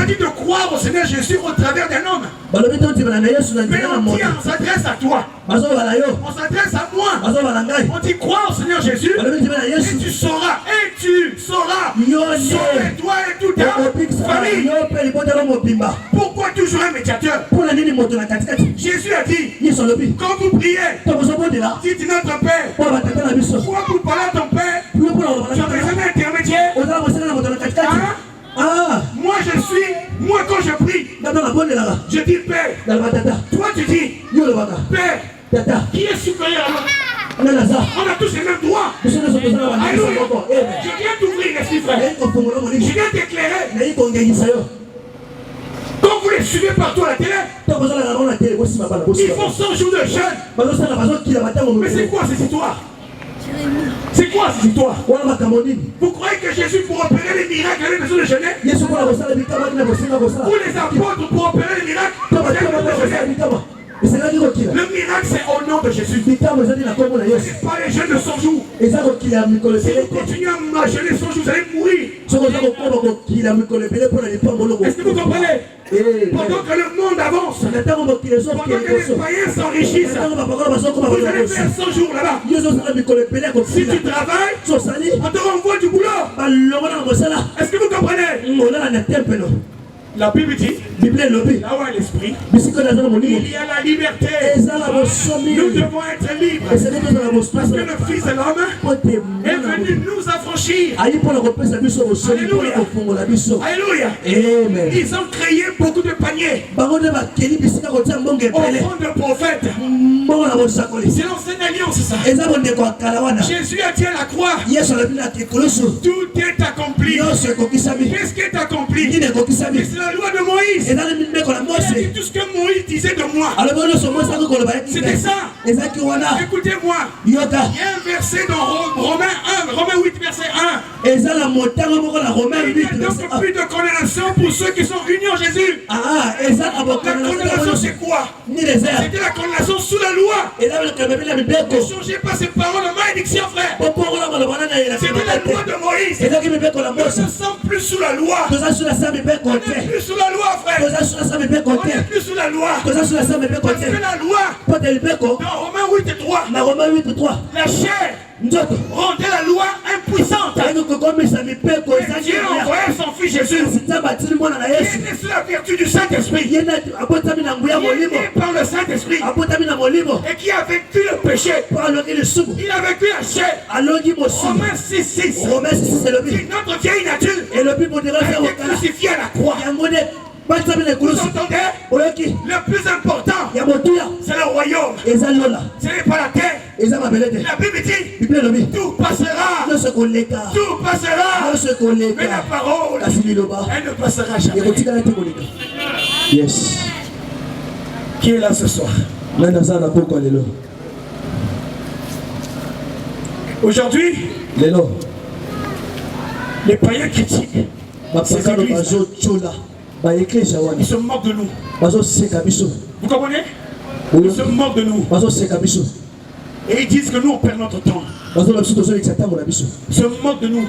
dit de croire au Seigneur Jésus au travers d'un homme. Mais on s'adresse à toi. On s'adresse à moi. On dit crois au Seigneur Jésus et tu sauras. Sauver toi et toute ta famille. Pourquoi toujours un médiateur? Jésus a dit, quand vous priez, dites notre Père. Pourquoi vous parlez à ton Père? Tu as besoin d'un intermédiaire. Moi quand je prie, je dis Père. Toi tu dis Père. Qui est supérieur à l'autre? On a tous les mêmes droits. Alléluia. Je viens t'ouvrir les chiffres. Je viens t'éclairer. Quand vous les suivez partout à la télé, ils font 100 jours de jeûne. Mais c'est quoi ces histoires? C'est quoi cette histoire? Vous croyez que Jésus pour opérer les miracles avait besoin de jeûner? Pour les apôtres pour opérer les miracles, il avait besoin de jeûner. Le miracle c'est au nom de Jésus. C'est pas les jeûnes de 100 jours. Si vous continuez à jeûner 100 jours, vous allez mourir. Est-ce que vous comprenez? Pendant que le monde avance, pendant que les païens s'enrichissent, vous allez faire 100 jours là-bas. Si tu travailles, on te renvoie du boulot. Est-ce que vous comprenez? La Bible dit, là où est l'esprit, il y a la liberté. Nous devons être libres. Parce que le Fils de l'homme est venu nous affranchir. Alléluia. Alléluia. Ils ont créé beaucoup de paniers. Offrande de prophètes. C'est l'ancienne alliance ça. Jésus a dit à la croix, tout est accompli. Qu'est-ce qui est accompli? C'est la loi de Moïse. Il a dit tout ce que Moïse disait de moi. C'était ça. Écoutez-moi. Il y a un verset dans Romains 8 verset 1. Il n'y a donc plus de condamnation pour ceux qui sont unis en Jésus. La condamnation c'est quoi? C'était la condamnation sous la loi. Ne changez pas ces paroles de malédiction, frère. C'était la loi de Moïse. On ne se sent plus sous la loi. On n'est plus sous la loi, frère. On n'est plus sous la loi. Parce que la loi, dans Romains 8 et 3, la chair rendait la loi impuissante. Et Dieu a envoyé son fils Jésus. Il était sous la vertu du Saint-Esprit. Et par le Saint-Esprit. Et qui a vaincu le péché. Il a vaincu la chair. Romains 6:6. Notre vieille nature a été crucifiée à la croix. Vous entendez? Le plus important, c'est le royaume. Ce n'est pas la terre. La Bible dit, tout passera. Tout passera. Mais la parole, elle ne passera jamais. Yes. Qui est là ce soir? Aujourd'hui, les païens critiquent ces églises. Ils se moquent de nous. Vous comprenez? Ils se moquent de nous. Et ils disent que nous on perd notre temps. Ils se moquent de nous.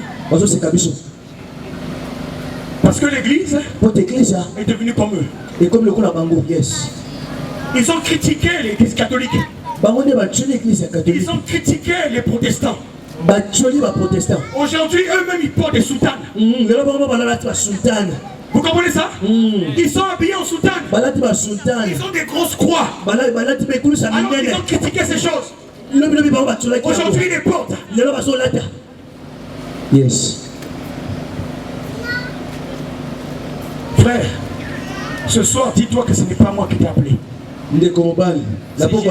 Parce que l'église est devenue comme eux. Ils ont critiqué l'église catholique. Ils ont critiqué les protestants. Aujourd'hui, eux-mêmes ils portent des soutanes. Vous comprenez ça? Ils sont habillés en soutane. Ils ont des grosses croix. Alors ils ont critiqué ces choses. Aujourd'hui ils les portent. Yes. Frère, ce soir dis-toi que ce n'est pas moi qui t'ai appelé. Pour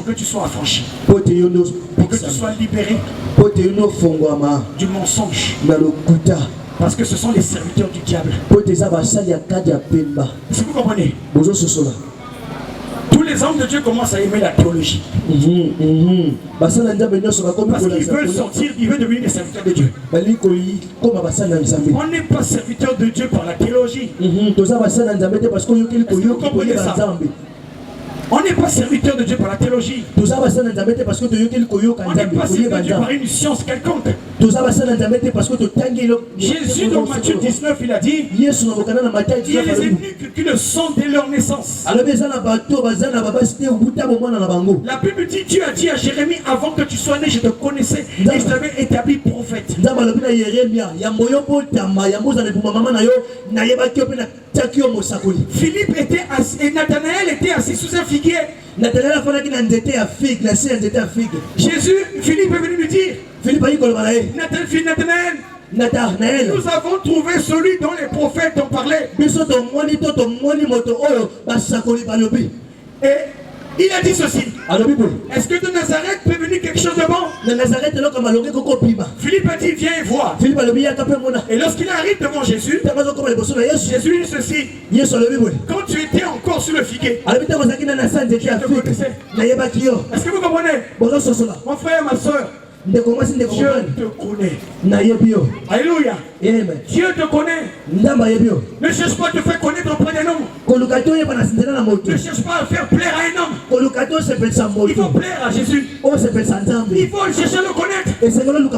que tu sois affranchi. Pour que tu sois libéré du mensonge. Parce que ce sont les serviteurs du diable. Est-ce que vous comprenez? Tous les hommes de Dieu commencent à aimer la théologie. Parce qu'ils veulent sortir, ils veulent devenir des serviteurs de Dieu. On n'est pas serviteur de Dieu par la théologie. Est-ce que vous comprenez ça? On n'est pas serviteur de Dieu par la théologie. On n'est pas serviteur de Dieu par une science quelconque. Jésus dans Matthieu 19, il a dit, il y a les eunuques qui le sont dès leur naissance. La Bible dit, Dieu a dit à Jérémie, avant que tu sois né, je te connaissais et je t'avais établi prophète. Philippe était assis et Nathanaël était assis sous un figuier. Jésus, Philippe est venu lui dire, Nathanaël, nous avons trouvé celui dont les prophètes ont parlé. Et il a dit ceci. Est-ce que de Nazareth peut venir quelque chose de bon? Philippe a dit, viens et vois. Et lorsqu'il arrive devant Jésus, Jésus lui dit ceci. Quand tu étais encore sur le figuier, est-ce que vous comprenez? Mon frère, ma soeur, Dieu te connaît. Alléluia. Dieu te connaît. Ne cherche pas à te faire connaître auprès d'un homme. Ne cherche pas à faire plaire à un homme. Il faut plaire à Jésus. Il faut chercher à le connaître. C'est lui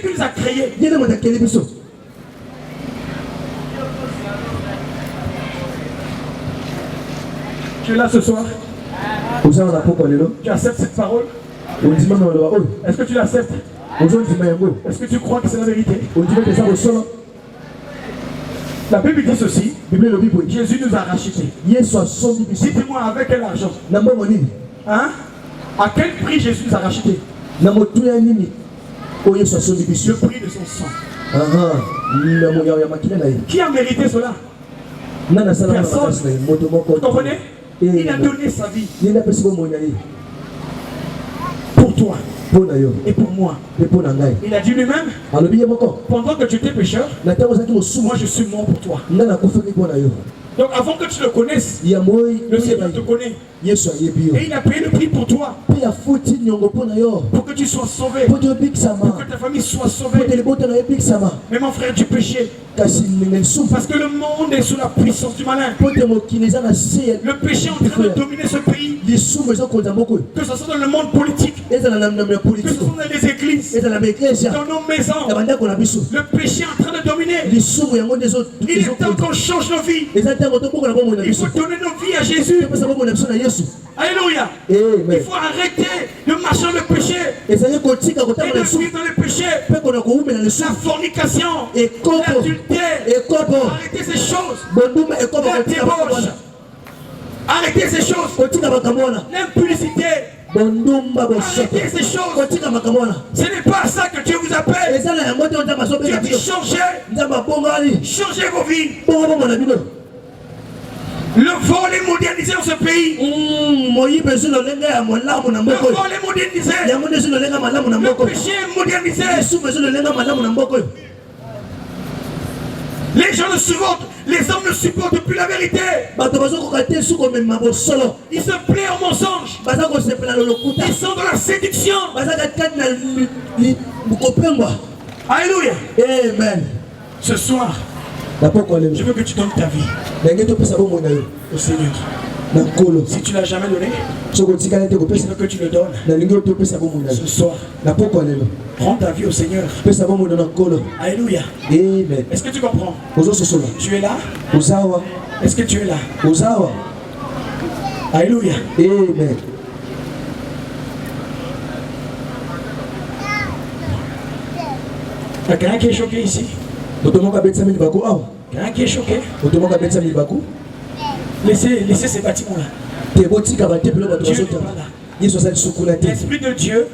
qui nous a créés. Tu es là ce soir? Tu acceptes cette parole? Est-ce que tu l'acceptes? Est-ce que tu crois que c'est la vérité? La Bible dit ceci. Jésus nous a rachetés. Dites-moi avec quel argent? Hein? À quel prix Jésus nous a rachetés? Le prix de son sang. Qui a mérité cela? Personne. Vous comprenez? Il a donné sa vie pour toi et pour moi. Il a dit lui-même, pendant que tu étais pécheur, moi je suis mort pour toi. Donc avant que tu le connaisses, le Seigneur te connaît. Et il a payé le prix pour toi. Pour que tu sois sauvé. Pour que ta famille soit sauvée. Mais mon frère, du péché. Parce que le monde est sous la puissance du malin. Le péché est en train de dominer ce pays. Que ce soit dans le monde politique, que ce soit dans les églises, dans nos maisons. Le péché est en train de dominer. Il est temps qu'on change nos vies. Il faut donner nos vies à Jésus. Alléluia. Il faut arrêter de marcher dans le péché et de vivre dans le péché. La fornication, l'adultère, arrêtez ces choses. La débauche, arrêtez ces choses. L'impudicité, arrêtez ces choses. Ce n'est pas ça que Dieu vous appelle. Dieu dit changez vos vies. Le vol est modernisé dans ce pays. Le vol est modernisé. Le péché est modernisé. Les gens ne supportent. Les hommes ne supportent plus la vérité. Ils se plaient au mensonge. Ils sont dans la séduction. Alléluia. Amen. Ce soir, je veux que tu donnes ta vie au Seigneur. Si tu ne l'as jamais donné, je veux que tu le donnes. Ce soir, rends ta vie au Seigneur. Alléluia. Amen. Est-ce que tu comprends? Tu es là? Est-ce que tu es là? Alléluia. Amen. Il y a quelqu'un qui est choqué ici? Quelqu'un qui est choqué? Laissez ces bâtiments-là. Dieu n'est pas là. L'Esprit de Dieu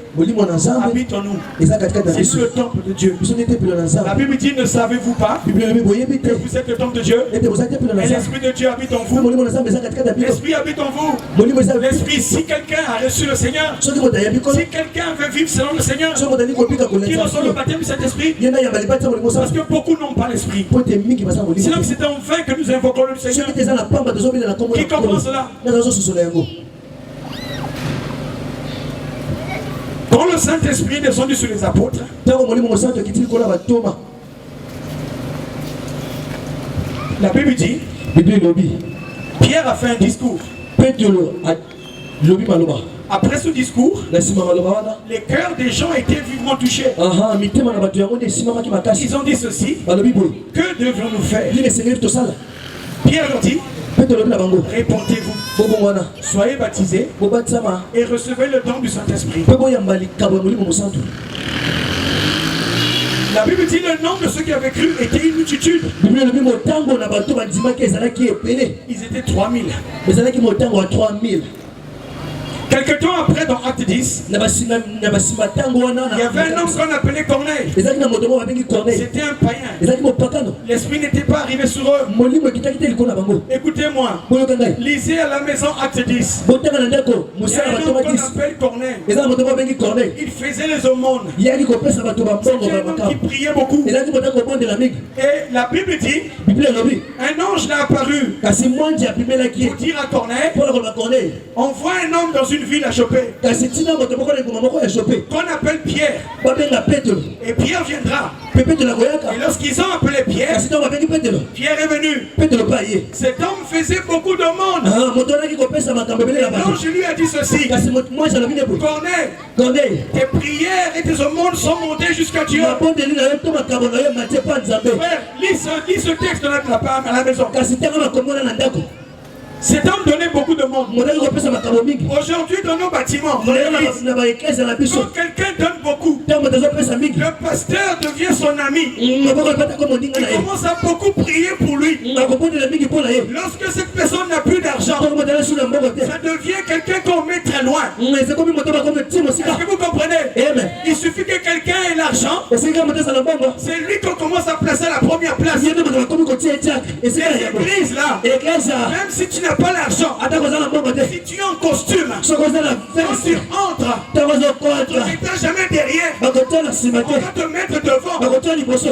habite en nous. C'est le temple de Dieu. La Bible dit, ne savez-vous pas que vous êtes le temple de Dieu? Et l'Esprit de Dieu habite en vous. L'Esprit habite en vous. L'Esprit, si quelqu'un a reçu le Seigneur, si quelqu'un veut vivre selon le Seigneur, qui reçoit le baptême de cet esprit, parce que beaucoup n'ont pas l'Esprit. Sinon c'est en vain que nous invoquons le Seigneur. Qui comprend cela? Quand le Saint-Esprit est descendu sur les apôtres, la Bible dit, Pierre a fait un discours. Après ce discours, les cœurs des gens étaient vivement touchés. Ils ont dit ceci. Que devions-nous faire? Pierre leur dit, répondez-vous, soyez baptisés et recevez le don du Saint-Esprit. La Bible dit le nom de ceux qui avaient cru était une multitude. Ils étaient 3000. Quelque temps après, dans Acte 10, il y avait un homme qu'on appelait Corneille. C'était un païen. L'esprit n'était pas arrivé sur eux. Écoutez-moi, lisez à la maison Acte 10. Il y a un homme qu'on appelle Corneille. Il faisait les aumônes. C'était un homme qui priait beaucoup. Et la Bible dit, un ange l'a apparu pour dire à Corneille, envoie un homme dans une ville à choper qu'on appelle Pierre, et Pierre viendra. Et lorsqu'ils ont appelé Pierre, Pierre est venu. Cet homme faisait beaucoup de monde. Je lui ai dit ceci, Corneille, tes prières et tes aumônes sont montées jusqu'à Dieu. Frère, lis ce texte à la maison. Cet homme donnait beaucoup de monde. Aujourd'hui, dans nos bâtiments, quand quelqu'un donne beaucoup, le pasteur devient son ami. Il commence à beaucoup prier pour lui. Lorsque cette personne n'a plus d'argent, ça devient quelqu'un qu'on met très loin. Est-ce que vous comprenez? Il suffit que quelqu'un ait l'argent, c'est lui qu'on commence à placer à la première place. Ces églises là, même si tu n'as pas l'argent, si tu es en costume, quand tu entres, tu n'es jamais derrière, on va te mettre devant.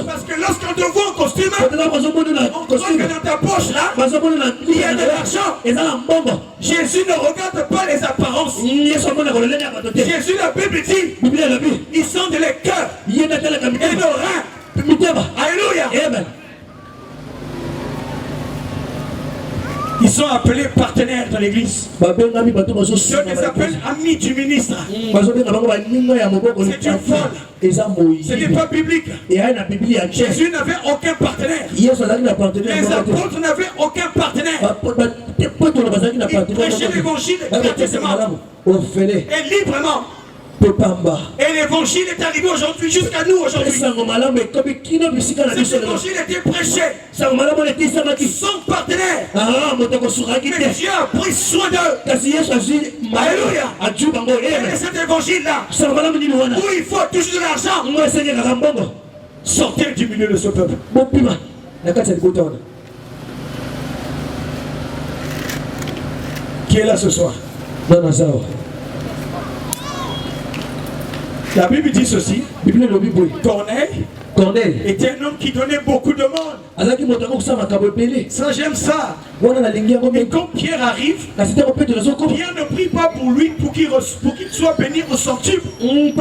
Parce que lorsqu'on te voit en costume, on voit que dans ta poche là, il y a de l'argent. Jésus ne regarde pas les apparences. Jésus, la Bible dit, ils sont de les cœurs et nos reins. Alléluia. Ils sont appelés partenaires dans l'église. Dieu les appelle amis du ministre. C'est une folle. Ce n'est pas biblique. Jésus n'avait aucun partenaire. Les apôtres n'avaient aucun partenaire. Ils prêchaient l'évangile gratuitement et librement. Et l'évangile est arrivé aujourd'hui jusqu'à nous aujourd'hui. Cet évangile était prêché sans partenaire. Mais Dieu a pris soin d'eux. Alléluia. Et cet évangile là, où il faut toujours de l'argent, sortez du milieu de ce peuple. Qui est là ce soir? La Bible dit ceci. Corneille était un homme qui donnait beaucoup de monde. Ça, j'aime ça. Et quand Pierre arrive, Pierre ne prie pas pour lui pour qu'il soit béni au centuple. Il y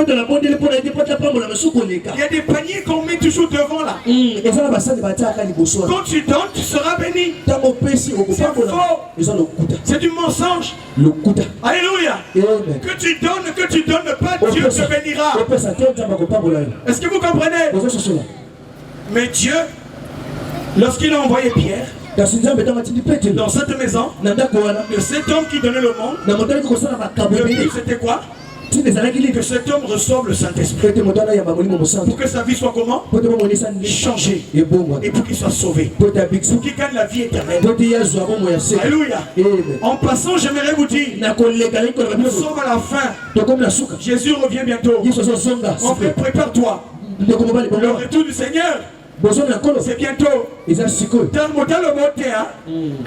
a des paniers qu'on met toujours devant là. Quand tu donnes, tu seras béni. C'est faux. C'est du mensonge. Alléluia. Que tu donnes pas, Dieu te bénira. Est-ce que vous comprenez? Mais Dieu, lorsqu'il a envoyé Pierre dans cette maison, de cet homme qui donnait le monde, le but c'était quoi? Que cet homme reçove le Saint-Esprit. Pour que sa vie soit comment? Changée. Et pour qu'il soit sauvé. Pour qu'il gagne la vie éternelle. Alléluia. En passant, j'aimerais vous dire, nous sommes à la fin. Jésus revient bientôt. En fait, prépare-toi. Le retour du Seigneur, c'est bientôt. Que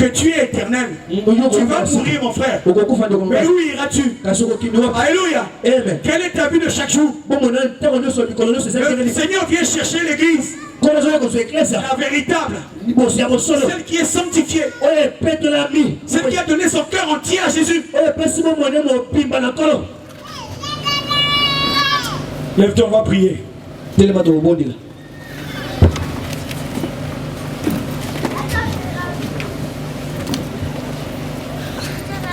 tu es éternel. Tu vas mourir, mon frère. Mais où iras-tu? Alléluia. Quelle est ta vie de chaque jour? Le Seigneur vient chercher l'église, la véritable, celle qui est sanctifiée, celle qui a donné son cœur entier à Jésus. Lève-toi, on va prier.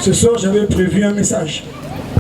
Ce soir, j'avais prévu un message.